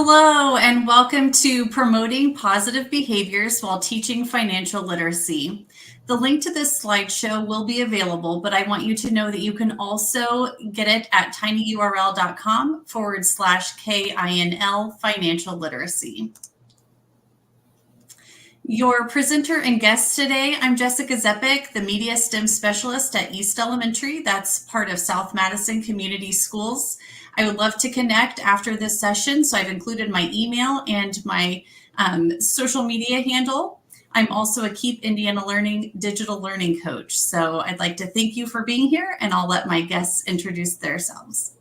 Hello, and welcome to Promoting Positive Behaviors While Teaching Financial Literacy. The link to this slideshow will be available, but I want you to know that you can also get it at tinyurl.com/KINL Financial Literacy. Your presenter and guest today, I'm Jessica Zepik, the Media STEM Specialist at East Elementary. That's part of South Madison Community Schools. I would love to connect after this session, so I've included my email and my social media handle. I'm also a Keep Indiana Learning digital learning coach. So I'd like to thank you for being here, and I'll let my guests introduce themselves.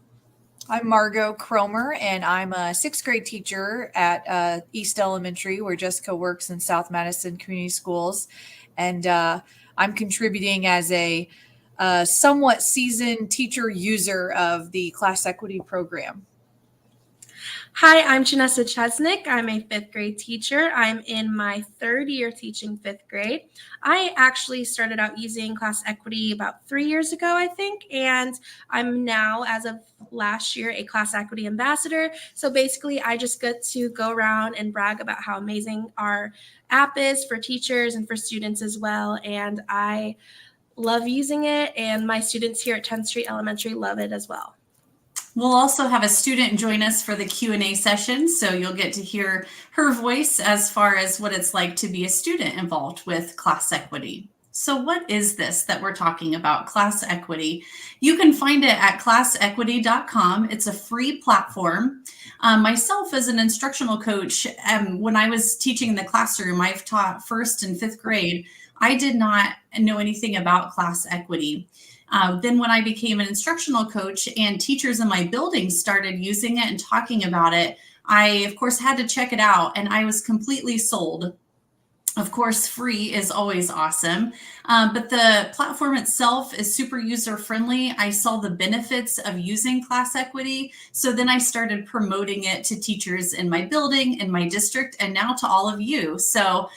I'm Margot Cromer, and I'm a sixth grade teacher at East Elementary, where Jessica works in South Madison Community Schools. And I'm contributing as a somewhat seasoned teacher user of the ClassEquity program. Hi, I'm Janessa Chesnick. I'm a fifth grade teacher. I'm in my third year teaching fifth grade. I actually started out using ClassEquity about 3 years ago, I think, and I'm now, as of last year, a ClassEquity ambassador. So basically, I just get to go around and brag about how amazing our app is for teachers and for students as well, and I love using it, and my students here at 10th Street Elementary love it as well. We'll also have a student join us for the Q&A session, so you'll get to hear her voice as far as what it's like to be a student involved with ClassEquity. So what is this that we're talking about, ClassEquity? You can find it at ClassEquity.com. It's a free platform. Myself as an instructional coach, when I was teaching in the classroom, I've taught first and fifth grade. I did not know anything about ClassEquity. Then when I became an instructional coach and teachers in my building started using it and talking about it, I, of course, had to check it out, and I was completely sold. Of course, free is always awesome, but the platform itself is super user-friendly. I saw the benefits of using ClassEquity, so then I started promoting it to teachers in my building, in my district, and now to all of you. So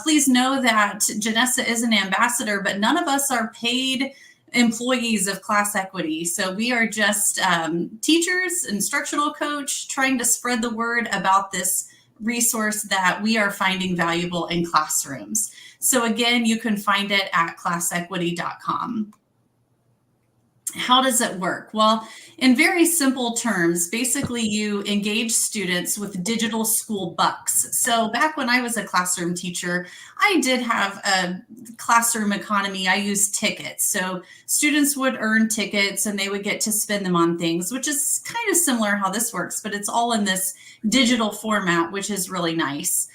please know that Janessa is an ambassador, but none of us are paid employees of ClassEquity. So we are just teachers, instructional coach, trying to spread the word about this resource that we are finding valuable in classrooms. So again, you can find it at ClassEquity.com. How does it work? Well, in very simple terms, basically you engage students with digital school bucks. So back when I was a classroom teacher, I did have a classroom economy. I used tickets. So students would earn tickets and they would get to spend them on things, which is kind of similar how this works, but it's all in this digital format, which is really nice.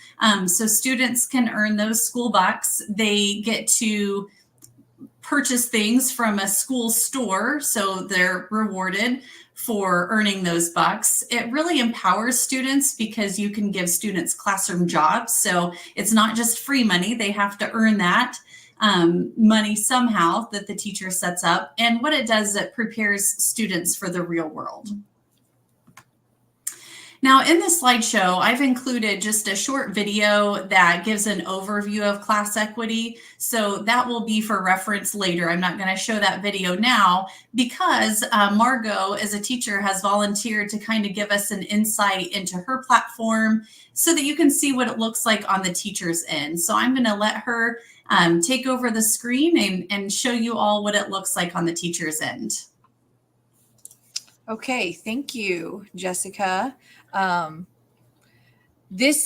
So students can earn those school bucks. They get to purchase things from a school store, so they're rewarded for earning those bucks. It really empowers students because you can give students classroom jobs. So it's not just free money, they have to earn that money somehow that the teacher sets up. And what it does is it prepares students for the real world. Now in this slideshow, I've included just a short video that gives an overview of ClassEquity. So that will be for reference later. I'm not going to show that video now because Margot, as a teacher, has volunteered to kind of give us an insight into her platform so that you can see what it looks like on the teacher's end. So I'm going to let her take over the screen and show you all what it looks like on the teacher's end. Okay, thank you, Jessica. I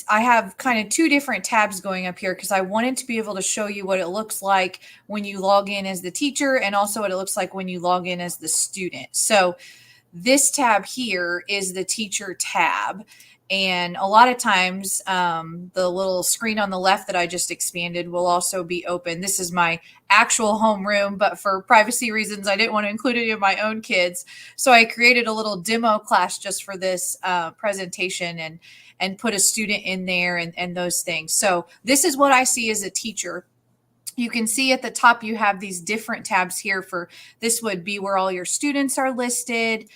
have kind of two different tabs going up here because I wanted to be able to show you what it looks like when you log in as the teacher and also what it looks like when you log in as the student. So this tab here is the teacher tab. And a lot of times the little screen on the left that I just expanded will also be open. This is my actual homeroom, but for privacy reasons, I didn't want to include any of my own kids. So I created a little demo class just for this presentation and put a student in there and those things. So this is what I see as a teacher. You can see at the top, you have these different tabs here for this would be where all your students are listed.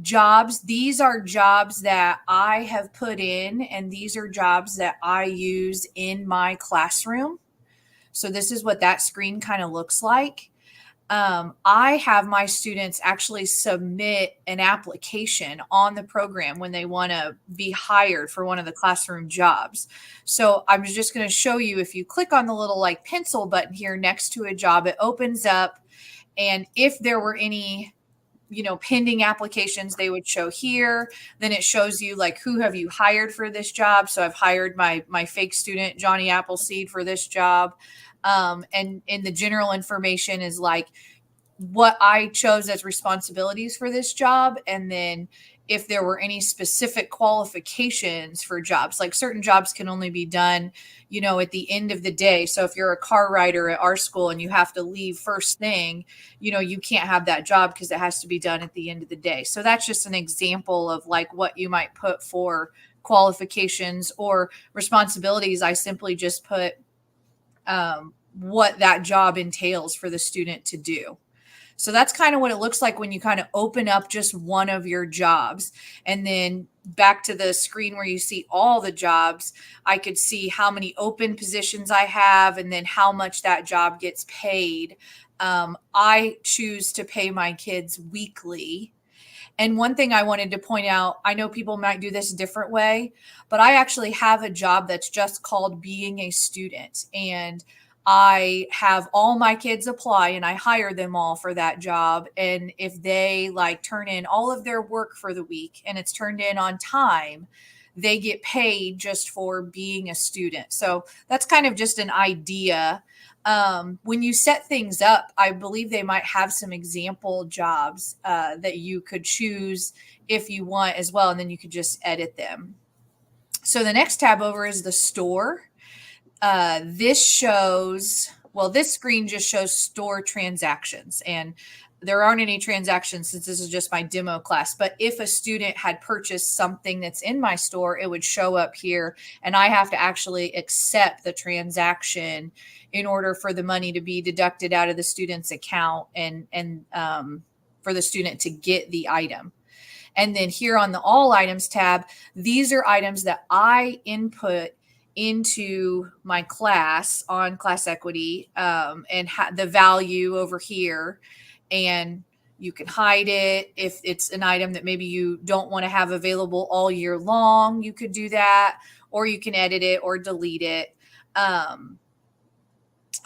Jobs, these are jobs that I have put in, and these are jobs that I use in my classroom. So this is what that screen kind of looks like. I have my students actually submit an application on the program when they want to be hired for one of the classroom jobs. So I'm just going to show you, if you click on the little like pencil button here next to a job, it opens up. And if there were any, pending applications, they would show here. Then it shows you like, who have you hired for this job? So I've hired my fake student, Johnny Appleseed, for this job. And in the general information is like what I chose as responsibilities for this job. And then if there were any specific qualifications for jobs, like certain jobs can only be done, at the end of the day. So if you're a car rider at our school and you have to leave first thing, you can't have that job because it has to be done at the end of the day. So that's just an example of like what you might put for qualifications or responsibilities. I simply just put what that job entails for the student to do. So that's kind of what it looks like when you kind of open up just one of your jobs. And then back to the screen where you see all the jobs, I could see how many open positions I have and then how much that job gets paid. I choose to pay my kids weekly. And one thing I wanted to point out, I know people might do this a different way, but I actually have a job that's just called being a student. And I have all my kids apply and I hire them all for that job. And if they like turn in all of their work for the week and it's turned in on time, they get paid just for being a student. So that's kind of just an idea. When you set things up, I believe they might have some example jobs that you could choose if you want as well. And then you could just edit them. So the next tab over is the store. This screen just shows store transactions, and there aren't any transactions since this is just my demo class. But if a student had purchased something that's in my store, it would show up here, and I have to actually accept the transaction in order for the money to be deducted out of the student's account and for the student to get the item. And then here on the all items tab, these are items that I input into my class on ClassEquity, and the value over here. And you can hide it. If it's an item that maybe you don't want to have available all year long, you could do that, or you can edit it or delete it. I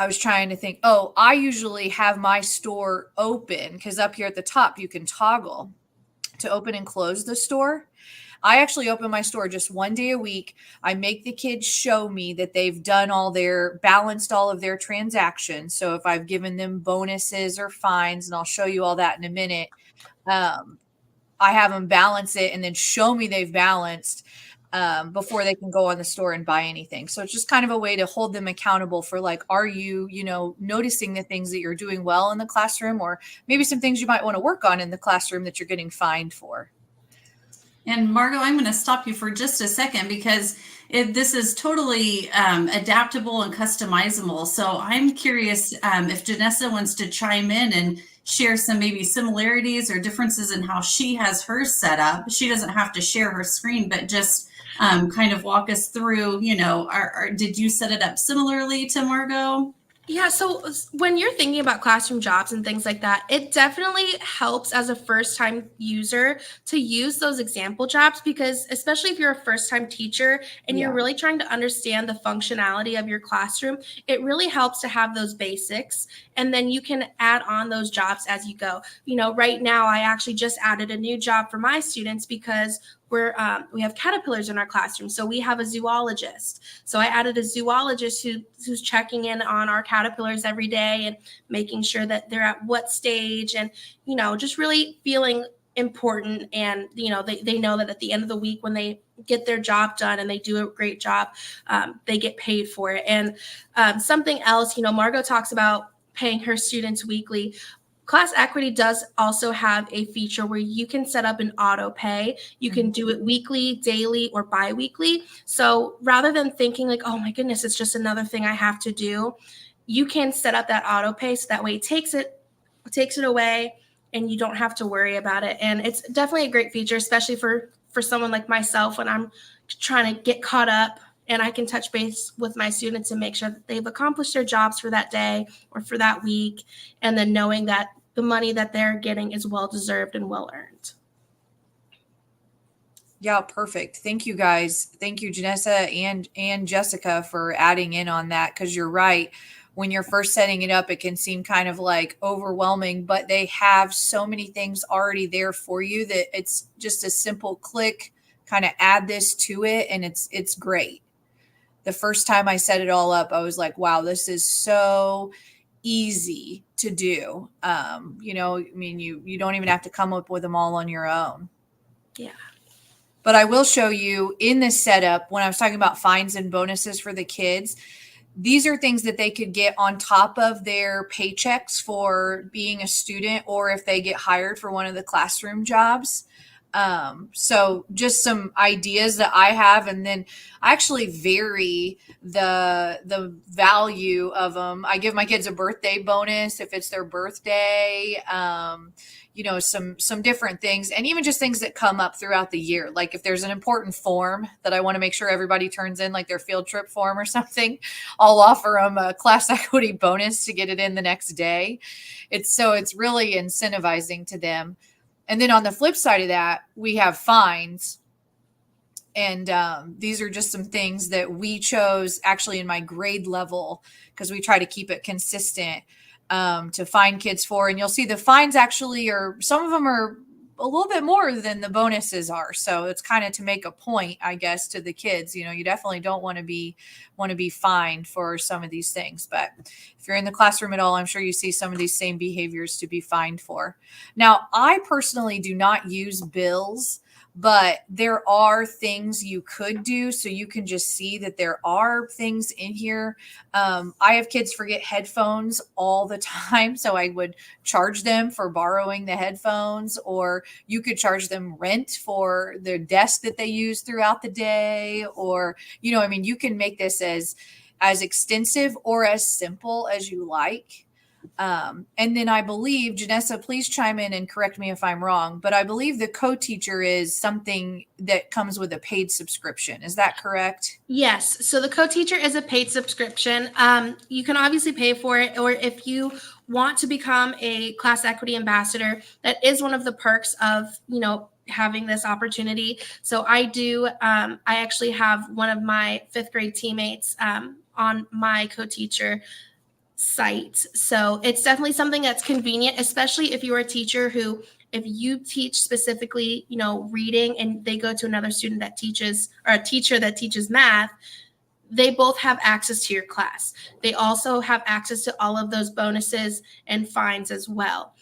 was trying to think, I usually have my store open because up here at the top, you can toggle to open and close the store. I actually open my store just one day a week. I make the kids show me that they've balanced all of their transactions. So if I've given them bonuses or fines, and I'll show you all that in a minute, I have them balance it and then show me they've balanced before they can go on the store and buy anything. So it's just kind of a way to hold them accountable for like, are you, noticing the things that you're doing well in the classroom, or maybe some things you might want to work on in the classroom that you're getting fined for. And Margot, I'm going to stop you for just a second because this is totally adaptable and customizable. So I'm curious if Janessa wants to chime in and share some maybe similarities or differences in how she has hers set up. She doesn't have to share her screen, but just kind of walk us through, did you set it up similarly to Margot? Yeah, so when you're thinking about classroom jobs and things like that, it definitely helps as a first-time user to use those example jobs, because especially if you're a first-time teacher and you're really trying to understand the functionality of your classroom, it really helps to have those basics, and then you can add on those jobs as you go. Right now I actually just added a new job for my students because we have caterpillars in our classroom. So we have a zoologist. So I added a zoologist who's checking in on our caterpillars every day and making sure that they're at what stage, and, just really feeling important. And, they know that at the end of the week, when they get their job done and they do a great job, they get paid for it. And something else, Margot talks about paying her students weekly. ClassEquity does also have a feature where you can set up an auto pay. You can do it weekly, daily, or bi-weekly. So rather than thinking like, oh my goodness, it's just another thing I have to do, you can set up that auto pay so that way it takes it away and you don't have to worry about it. And it's definitely a great feature, especially for someone like myself when I'm trying to get caught up and I can touch base with my students and make sure that they've accomplished their jobs for that day or for that week, and then knowing that the money that they're getting is well deserved and well earned. Yeah, perfect. Thank you guys. Thank you, Janessa and Jessica, for adding in on that, because you're right. When you're first setting it up, it can seem kind of like overwhelming, but they have so many things already there for you that it's just a simple click, kind of add this to it, and it's great. The first time I set it all up, I was like, wow, this is so easy to do. I mean, you don't even have to come up with them all on your own. Yeah. But I will show you in this setup, when I was talking about fines and bonuses for the kids, these are things that they could get on top of their paychecks for being a student, or if they get hired for one of the classroom jobs. So just some ideas that I have, and then I actually vary the value of them. I give my kids a birthday bonus if it's their birthday. Some different things, and even just things that come up throughout the year. Like if there's an important form that I want to make sure everybody turns in, like their field trip form or something, I'll offer them a ClassEquity bonus to get it in the next day. It's really incentivizing to them. And then on the flip side of that, we have fines. And these are just some things that we chose actually in my grade level, because we try to keep it consistent, to fine kids for. And you'll see the fines actually some of them are a little bit more than the bonuses are. So it's kind of to make a point, I guess, to the kids. You definitely don't want to be fined for some of these things. But if you're in the classroom at all, I'm sure you see some of these same behaviors to be fined for. Now, I personally do not use bills, but there are things you could do, so you can just see that there are things in here. I have kids forget headphones all the time, so I would charge them for borrowing the headphones, or you could charge them rent for their desk that they use throughout the day, or you can make this as extensive or as simple as you like. And then I believe, Janessa, please chime in and correct me if I'm wrong, but I believe the co-teacher is something that comes with a paid subscription. Is that correct? Yes. So the co-teacher is a paid subscription. You can obviously pay for it, or if you want to become a ClassEquity ambassador, that is one of the perks of, having this opportunity. So I actually have one of my 5th grade teammates on my co-teacher site. So it's definitely something that's convenient, especially if you're a teacher who, if you teach specifically, reading, and they go to another student that teaches, or a teacher that teaches math, they both have access to your class. They also have access to all of those bonuses and fines as well.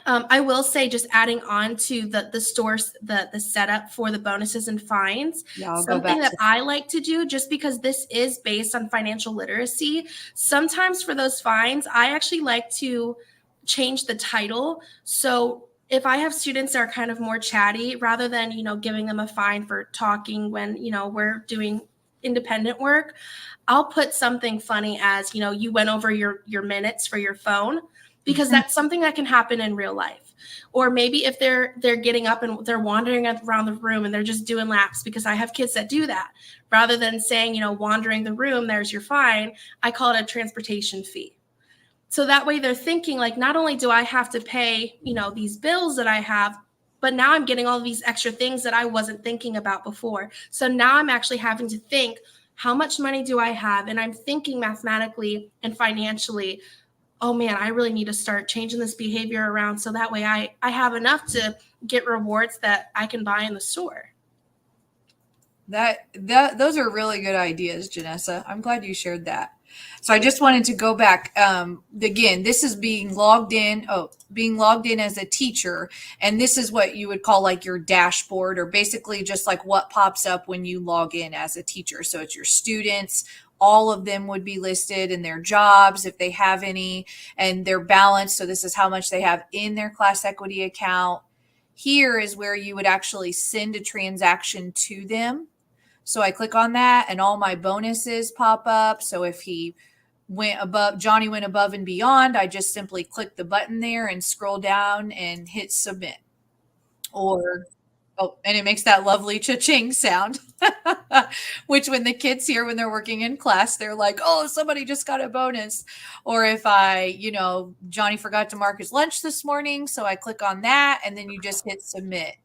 I will say, just adding on to the stores, the setup for the bonuses and fines, something that I like to do, just because this is based on financial literacy, sometimes for those fines, I actually like to change the title. So if I have students that are kind of more chatty, rather than, giving them a fine for talking when, we're doing independent work, I'll put something funny as, you went over your minutes for your phone, because that's something that can happen in real life. Or maybe if they're getting up and they're wandering around the room and they're just doing laps, because I have kids that do that. Rather than saying, wandering the room, there's your fine, I call it a transportation fee. So that way they're thinking, like, not only do I have to pay, these bills that I have, but now I'm getting all these extra things that I wasn't thinking about before. So now I'm actually having to think, how much money do I have? And I'm thinking mathematically and financially, oh man, I really need to start changing this behavior around, so that way I have enough to get rewards that I can buy in the store. Those are really good ideas, Janessa. I'm glad you shared that. So I just wanted to go back. Again, this is being logged in as a teacher. And this is what you would call like your dashboard, or basically just like what pops up when you log in as a teacher. So it's your students. All of them would be listed, and their jobs, if they have any, and their balance. So this is how much they have in their ClassEquity account. Here is where you would actually send a transaction to them. So I click on that and all my bonuses pop up. So if Johnny went above and beyond, I just simply click the button there and scroll down and hit submit. Or Oh, and it makes that lovely cha-ching sound, which when the kids hear when they're working in class, they're like, oh, somebody just got a bonus. Or if Johnny forgot to mark his lunch this morning, so I click on that, and then you just hit submit.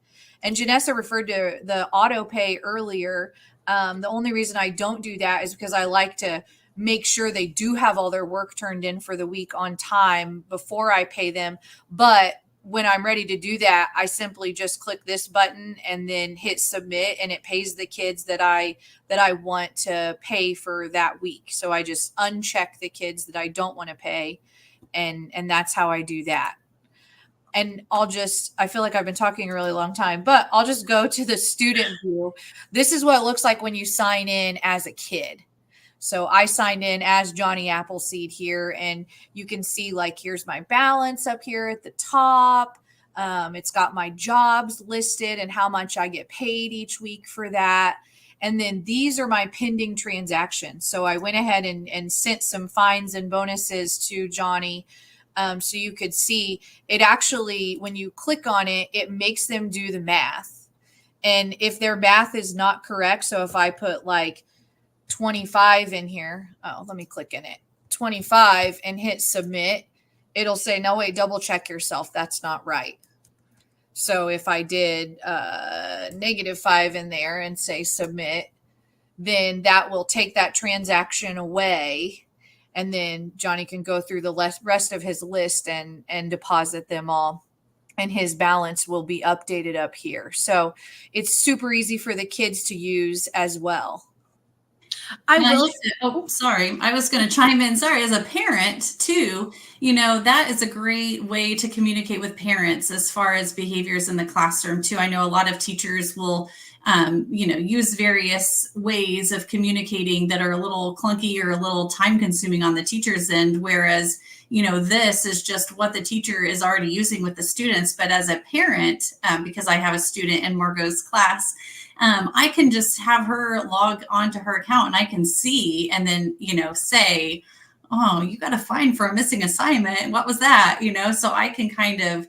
And Janessa referred to the auto pay earlier. The only reason I don't do that is because I like to make sure they do have all their work turned in for the week on time before I pay them. But when I'm ready to do that, I simply just click this button and then hit submit, and it pays the kids that I want to pay for that week. So I just uncheck the kids that I don't want to pay, and that's how I do that. And I feel like I've been talking a really long time, but I'll just go to the student view. This is what it looks like when you sign in as a kid. So I signed in as Johnny Appleseed here, and you can see like, here's my balance up here at the top. It's got my jobs listed and how much I get paid each week for that. And then these are my pending transactions. So I went ahead and sent some fines and bonuses to Johnny. So you could see it actually, when you click on it, it makes them do the math. And if their math is not correct, so if I put like 25 in here. Oh, let me click in it. 25 and hit submit. It'll say, no, wait, double check yourself. That's not right. So if I did -5 in there and say submit, then that will take that transaction away. And then Johnny can go through the rest of his list and deposit them all. And his balance will be updated up here. So it's super easy for the kids to use as well. I was going to chime in. Sorry, as a parent too, that is a great way to communicate with parents as far as behaviors in the classroom too. I know a lot of teachers will, use various ways of communicating that are a little clunky or a little time consuming on the teacher's end. Whereas, this is just what the teacher is already using with the students. But as a parent, because I have a student in Margot's class, I can just have her log onto her account and I can see and then, say, oh, you got a fine for a missing assignment. What was that? So I can kind of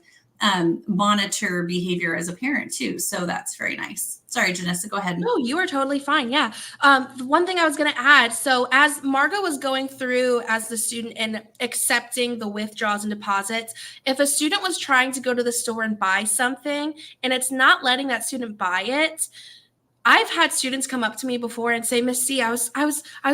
monitor behavior as a parent too. So that's very nice. Sorry, Janessa, go ahead. No, you are totally fine. Yeah. The one thing I was going to add, so as Margot was going through as the student and accepting the withdrawals and deposits, if a student was trying to go to the store and buy something and it's not letting that student buy it, I've had students come up to me before and say, Miss C, I was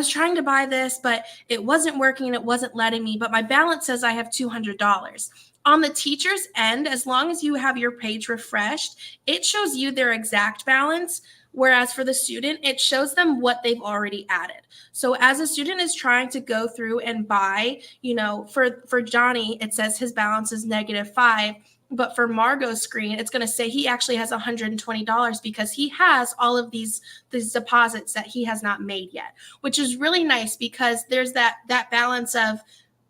trying to buy this, but it wasn't working and it wasn't letting me, but my balance says I have $200. On the teacher's end, as long as you have your page refreshed, it shows you their exact balance. Whereas for the student, it shows them what they've already added. So as a student is trying to go through and buy, for Johnny, it says his balance is -5. But for Margot's screen, it's going to say he actually has $120 because he has all of these deposits that he has not made yet, which is really nice because there's that balance of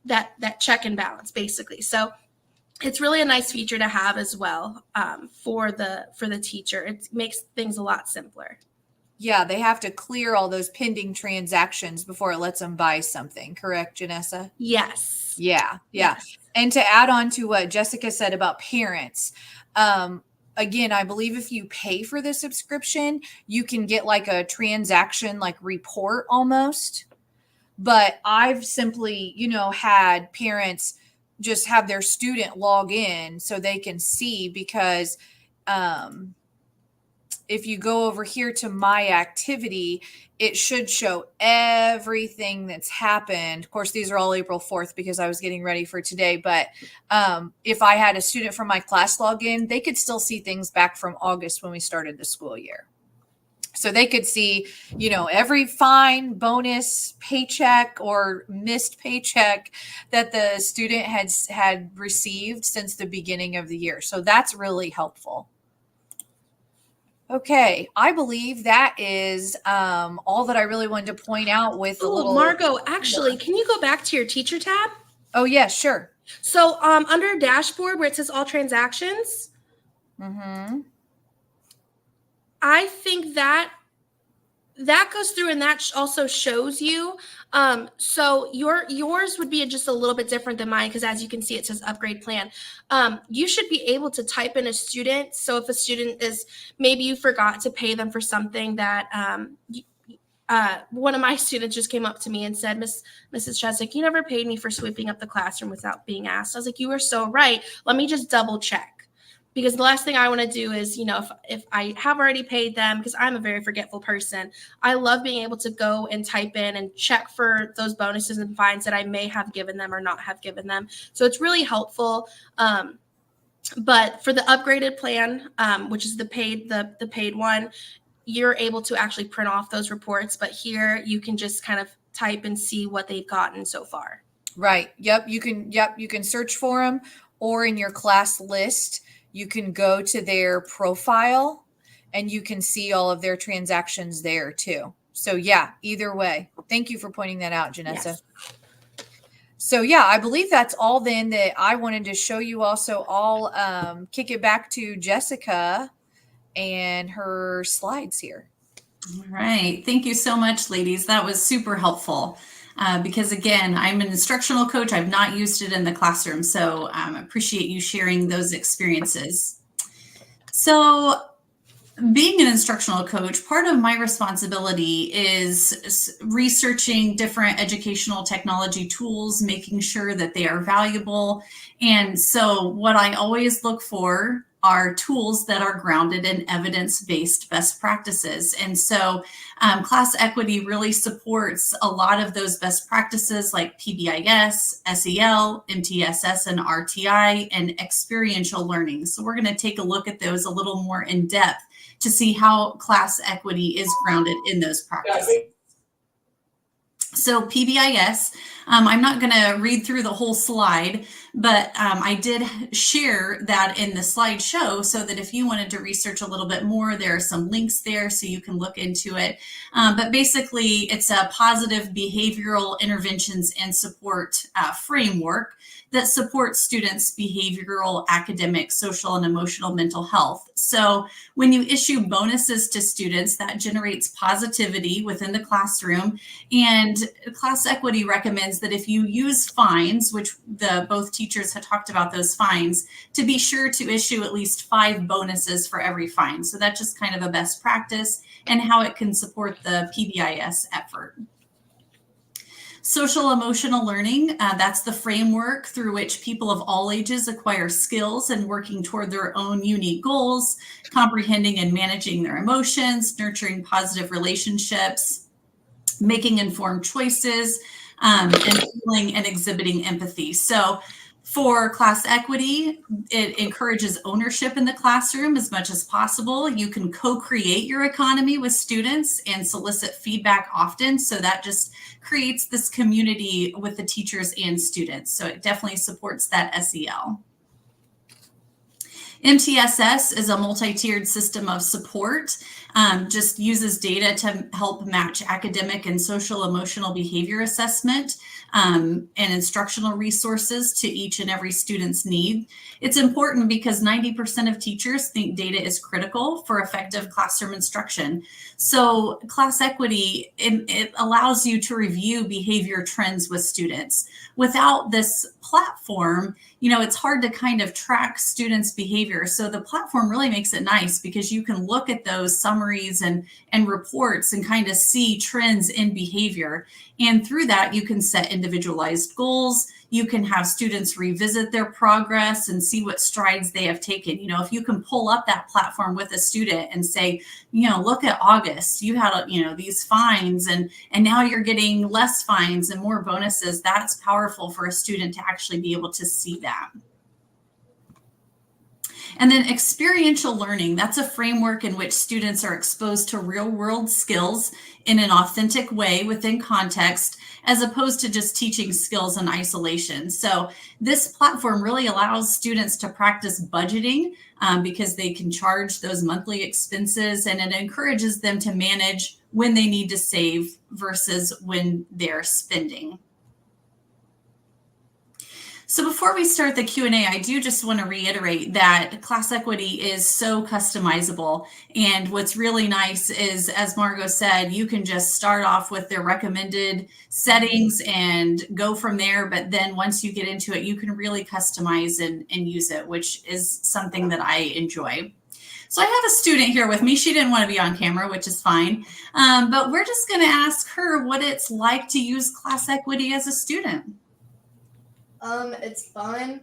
that check and balance basically. So it's really a nice feature to have as well for the teacher. It makes things a lot simpler. Yeah, they have to clear all those pending transactions before it lets them buy something. Correct, Janessa? Yes. Yeah. Yes. And to add on to what Jessica said about parents, again, I believe if you pay for the subscription, you can get like a transaction like report almost. But I've simply, had parents just have their student log in so they can see, because if you go over here to my activity, it should show everything that's happened. Of course, these are all April 4th because I was getting ready for today. But if I had a student from my class log in, they could still see things back from August when we started the school year. So they could see, every fine, bonus, paycheck, or missed paycheck that the student had received since the beginning of the year. So that's really helpful. Okay, I believe that is all that I really wanted to point out with the little. Margot, actually, can you go back to your teacher tab? Oh, yeah, sure. So under dashboard where it says all transactions, Mm-hmm. I think that that goes through and that also shows you. So yours would be just a little bit different than mine because as you can see, it says upgrade plan. You should be able to type in a student. So if a student is, maybe you forgot to pay them for something that one of my students just came up to me and said, Mrs. Chesnick, you never paid me for sweeping up the classroom without being asked. I was like, you were so right. Let me just double check. Because the last thing I want to do is, if I have already paid them, because I'm a very forgetful person, I love being able to go and type in and check for those bonuses and fines that I may have given them or not have given them. So it's really helpful. But for the upgraded plan, which is the paid one, you're able to actually print off those reports. But here you can just kind of type and see what they've gotten so far. Right. Yep. You can search for them, or in your class list, you can go to their profile and you can see all of their transactions there too. So yeah, either way. Thank you for pointing that out, Janessa. Yes. So yeah, I believe that's all then that I wanted to show you. Also, I'll kick it back to Jessica and her slides here. All right. Thank you so much, ladies. That was super helpful. Because again, I'm an instructional coach. I've not used it in the classroom. So appreciate you sharing those experiences. So being an instructional coach, part of my responsibility is researching different educational technology tools, making sure that they are valuable. And so what I always look for are tools that are grounded in evidence-based best practices. And so ClassEquity really supports a lot of those best practices like PBIS, SEL, MTSS, and RTI, and experiential learning. So we're going to take a look at those a little more in depth to see how ClassEquity is grounded in those practices. So PBIS, I'm not going to read through the whole slide, but I did share that in the slideshow so that if you wanted to research a little bit more, there are some links there so you can look into it. But basically, it's a positive behavioral interventions and support framework that supports students' behavioral, academic, social, and emotional mental health. So when you issue bonuses to students, that generates positivity within the classroom. And ClassEquity recommends that if you use fines, which both teachers had talked about those fines, to be sure to issue at least 5 bonuses for every fine. So that's just kind of a best practice and how it can support the PBIS effort. Social emotional learning, that's the framework through which people of all ages acquire skills and working toward their own unique goals, comprehending and managing their emotions, nurturing positive relationships, making informed choices, and feeling and exhibiting empathy. So for ClassEquity, it encourages ownership in the classroom as much as possible. You can co-create your economy with students and solicit feedback often. So that just creates this community with the teachers and students. So it definitely supports that SEL. MTSS is a multi-tiered system of support, just uses data to help match academic and social emotional behavior assessment and instructional resources to each and every student's need. It's important because 90% of teachers think data is critical for effective classroom instruction. So ClassEquity, it allows you to review behavior trends with students. Without this platform, it's hard to kind of track students' behavior. So the platform really makes it nice because you can look at those summaries and reports and kind of see trends in behavior. And through that, you can set individualized goals. You can have students revisit their progress and see what strides they have taken. If you can pull up that platform with a student and say, look at August, you had, these fines and now you're getting less fines and more bonuses. That's powerful for a student to actually be able to see that. And then experiential learning, that's a framework in which students are exposed to real world skills in an authentic way within context, as opposed to just teaching skills in isolation. So this platform really allows students to practice budgeting because they can charge those monthly expenses, and it encourages them to manage when they need to save versus when they're spending. So before we start the Q&A, I do just want to reiterate that ClassEquity is so customizable. And what's really nice is, as Margot said, you can just start off with their recommended settings and go from there. But then once you get into it, you can really customize and use it, which is something that I enjoy. So I have a student here with me. She didn't want to be on camera, which is fine. But we're just going to ask her what it's like to use ClassEquity as a student. It's fun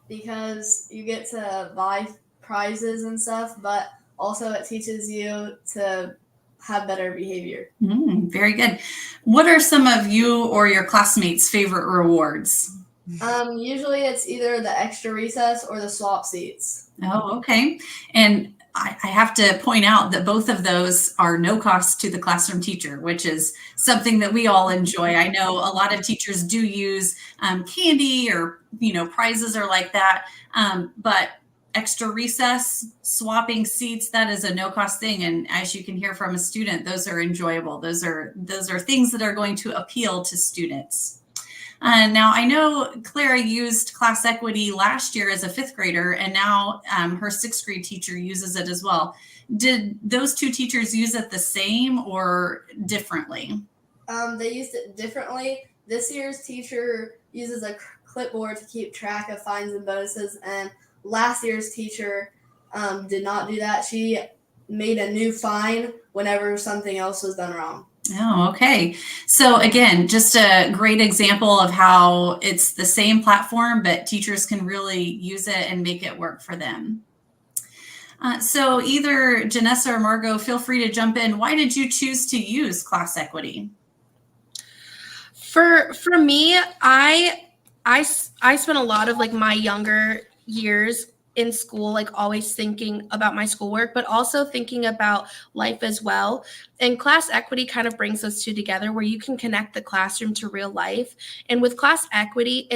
because you get to buy prizes and stuff, but also it teaches you to have better behavior. Very good. What are some of you or your classmates' favorite rewards? Usually it's either the extra recess or the swap seats. Oh, okay. And I have to point out that both of those are no cost to the classroom teacher, which is something that we all enjoy. I know a lot of teachers do use candy or, prizes or like that. But extra recess, swapping seats, that is a no cost thing. And as you can hear from a student, those are enjoyable. Those are things that are going to appeal to students. Now, I know Clara used ClassEquity last year as a 5th grader, and now her 6th grade teacher uses it as well. Did those two teachers use it the same or differently? They used it differently. This year's teacher uses a clipboard to keep track of fines and bonuses, and last year's teacher did not do that. She made a new fine whenever something else was done wrong. Oh, okay. So again, just a great example of how it's the same platform, but teachers can really use it and make it work for them. So either Janessa or Margot, feel free to jump in. Why did you choose to use ClassEquity? For me, I spent a lot of my younger years in school, always thinking about my schoolwork, but also thinking about life as well. And ClassEquity kind of brings those two together where you can connect the classroom to real life. And with ClassEquity,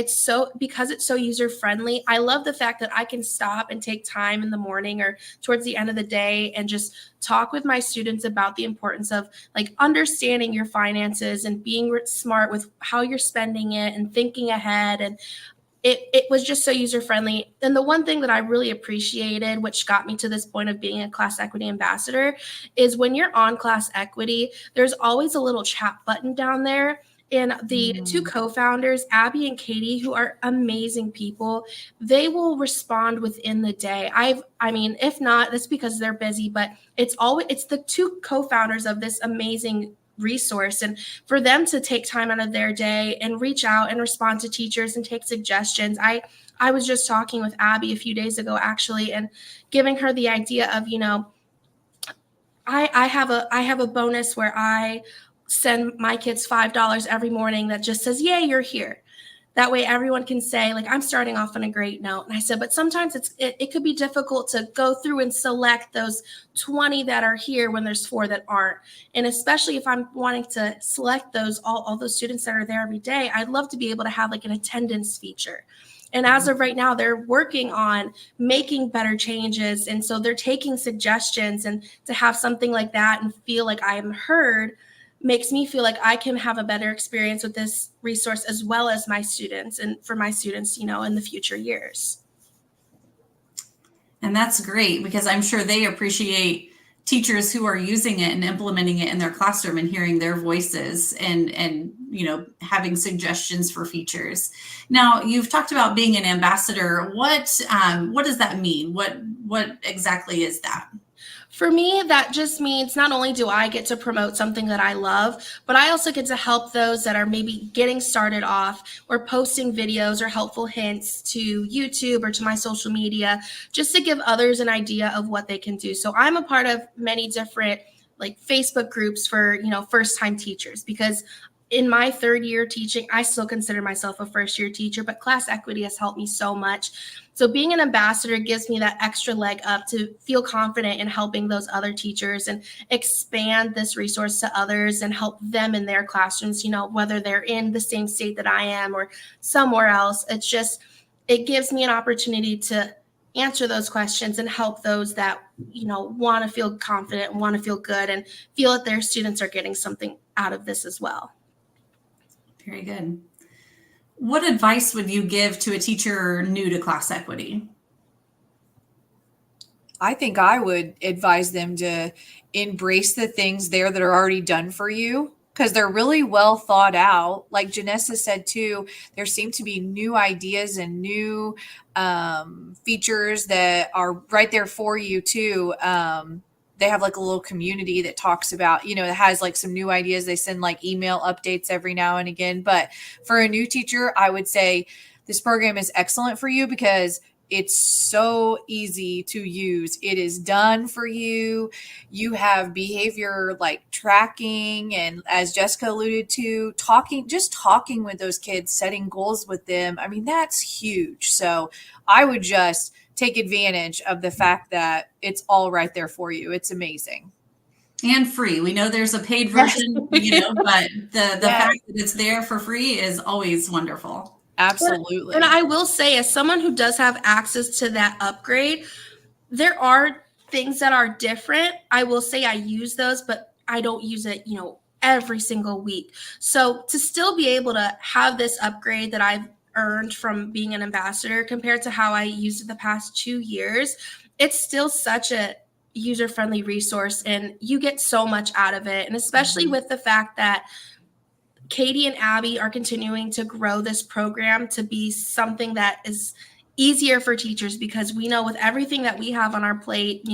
because it's so user-friendly, I love the fact that I can stop and take time in the morning or towards the end of the day and just talk with my students about the importance of understanding your finances and being smart with how you're spending it and thinking ahead. And it was just so user-friendly. And the one thing that I really appreciated, which got me to this point of being a ClassEquity ambassador, is when you're on ClassEquity, there's always a little chat button down there. And the two co-founders, Abby and Katie, who are amazing people, they will respond within the day. If not, that's because they're busy, but it's the two co-founders of this amazing resource, and for them to take time out of their day and reach out and respond to teachers and take suggestions. I was just talking with Abby a few days ago actually, and giving her the idea of, I have a bonus where I send my kids $5 every morning that just says, "Yay, you're here." That way everyone can say, I'm starting off on a great note. And I said, but sometimes it could be difficult to go through and select those 20 that are here when there's 4 that aren't. And especially if I'm wanting to select those, all those students that are there every day, I'd love to be able to have an attendance feature. And as of right now, they're working on making better changes. And so they're taking suggestions, and to have something like that and feel like I am heard makes me feel like I can have a better experience with this resource as well as my students, and for my students, in the future years. And that's great, because I'm sure they appreciate teachers who are using it and implementing it in their classroom and hearing their voices and having suggestions for features. Now, you've talked about being an ambassador. What does that mean? What exactly is that? For me, that just means not only do I get to promote something that I love, but I also get to help those that are maybe getting started off or posting videos or helpful hints to YouTube or to my social media, just to give others an idea of what they can do. So I'm a part of many different Facebook groups for, first-time teachers, because in my 3rd year teaching, I still consider myself a first-year teacher, but ClassEquity has helped me so much. So being an ambassador gives me that extra leg up to feel confident in helping those other teachers and expand this resource to others and help them in their classrooms, whether they're in the same state that I am or somewhere else. It gives me an opportunity to answer those questions and help those that, want to feel confident and want to feel good and feel that their students are getting something out of this as well. Very good. What advice would you give to a teacher new to ClassEquity? I think I would advise them to embrace the things there that are already done for you because they're really well thought out. Like Janessa said too, there seem to be new ideas and new features that are right there for you too. They have like a little community that talks about, that has like some new ideas. They send like email updates every now and again. But for a new teacher, I would say this program is excellent for you because it's so easy to use. It is done for you. You have behavior like tracking, and as Jessica alluded to, just talking with those kids, setting goals with them. I mean, that's huge. So I would just take advantage of the fact that it's all right there for you. It's amazing. And free. We know there's a paid version, but the fact that it's there for free is always wonderful. Absolutely. And I will say, as someone who does have access to that upgrade, there are things that are different. I will say I use those, but I don't use it, every single week. So to still be able to have this upgrade that I've earned from being an ambassador compared to how I used it the past 2 years, it's still such a user-friendly resource, and you get so much out of it. And especially with the fact that Katie and Abby are continuing to grow this program to be something that is easier for teachers, because we know with everything that we have on our plate,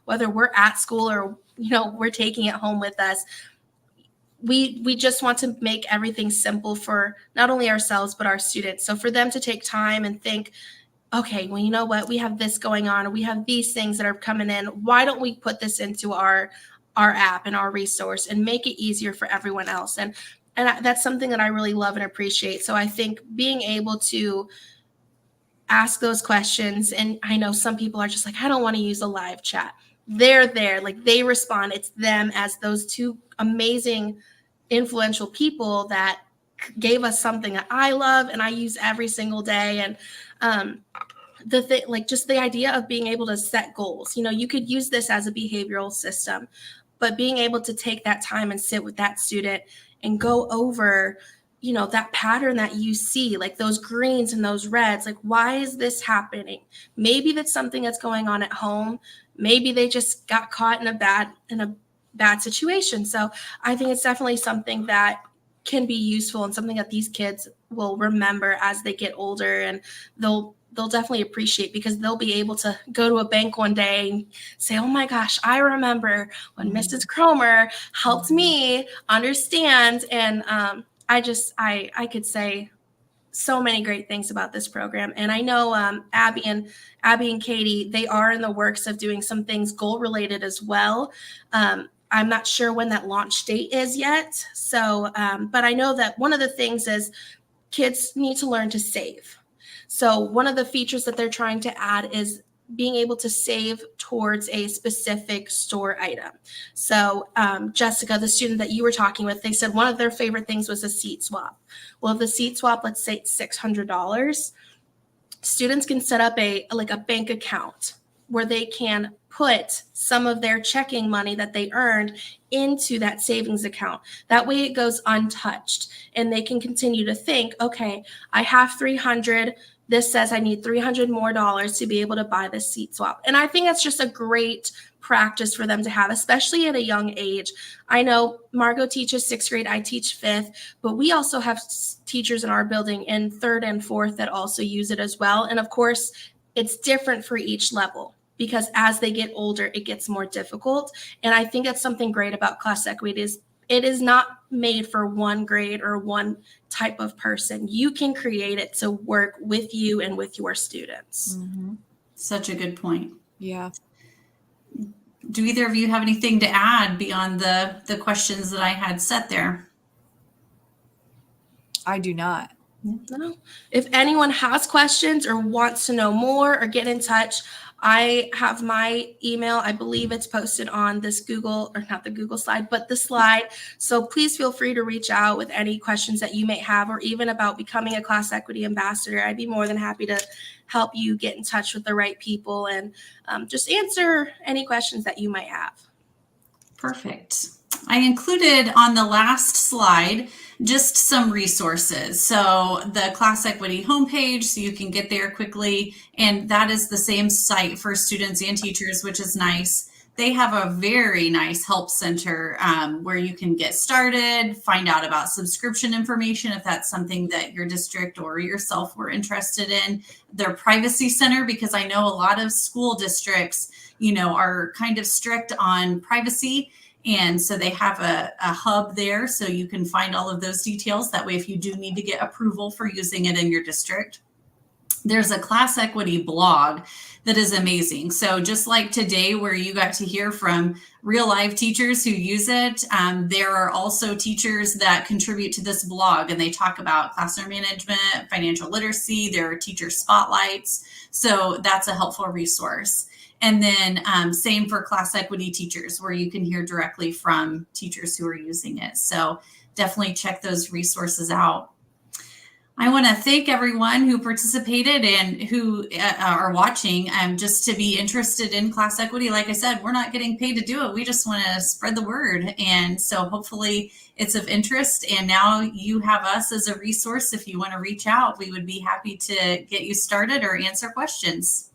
whether we're at school or, we're taking it home with us, we just want to make everything simple for not only ourselves, but our students. So for them to take time and think, okay, well, you know what, we have this going on, or we have these things that are coming in. Why don't we put this into our app and our resource and make it easier for everyone else? And that's something that I really love and appreciate. So I think being able to ask those questions, and I know some people are just like, I don't want to use a live chat. They're there, like they respond. It's them as those two amazing, influential people that gave us something that I love and I use every single day. And the thing, like just the idea of being able to set goals, you could use this as a behavioral system, but being able to take that time and sit with that student and go over, that pattern that you see, like those greens and those reds, like, why is this happening? Maybe that's something that's going on at home. Maybe they just got caught in a bad situation. So I think it's definitely something that can be useful and something that these kids will remember as they get older, and they'll definitely appreciate, because they'll be able to go to a bank one day and say, oh my gosh, I remember when Mrs. Cromer helped me understand. And I could say so many great things about this program. And I know Abby and Katie, they are in the works of doing some things goal related as well. I'm not sure when that launch date is yet. So, but I know that one of the things is kids need to learn to save. So one of the features that they're trying to add is being able to save towards a specific store item. So Jessica, the student that you were talking with, they said one of their favorite things was a seat swap. Well, if the seat swap, let's say it's $600, students can set up a bank account where they can put some of their checking money that they earned into that savings account. That way it goes untouched, and they can continue to think, okay, I have $300. This says I need $300 more to be able to buy this seat swap. And I think that's just a great practice for them to have, especially at a young age. I know Margot teaches 6th grade, I teach 5th, but we also have teachers in our building in 3rd and 4th that also use it as well. And of course, it's different for each level, because as they get older, it gets more difficult. And I think that's something great about ClassEquity is it is not made for one grade or one type of person. You can create it to work with you and with your students. Mm-hmm. Such a good point. Yeah. Do either of you have anything to add beyond the questions that I had set there? I do not. No. If anyone has questions or wants to know more or get in touch, I have my email. I believe it's posted on this Google, or not the Google slide, but the slide. So please feel free to reach out with any questions that you may have, or even about becoming a ClassEquity ambassador. I'd be more than happy to help you get in touch with the right people and just answer any questions that you might have. Perfect. I included on the last slide just some resources. So the ClassEquity homepage, so you can get there quickly, and that is the same site for students and teachers, which is nice. They have a very nice help center where you can get started, find out about subscription information if that's something that your district or yourself were interested in. Their privacy center, because I know a lot of school districts, are kind of strict on privacy. And so they have a hub there so you can find all of those details. That way, if you do need to get approval for using it in your district. There's a ClassEquity blog that is amazing. So just like today, where you got to hear from real life teachers who use it, there are also teachers that contribute to this blog, and they talk about classroom management, financial literacy. There are teacher spotlights. So that's a helpful resource. And then same for ClassEquity teachers, where you can hear directly from teachers who are using it. So definitely check those resources out. I want to thank everyone who participated and who are watching. Just to be interested in ClassEquity, like I said, we're not getting paid to do it. We just want to spread the word. And so hopefully it's of interest. And now you have us as a resource. If you want to reach out, we would be happy to get you started or answer questions.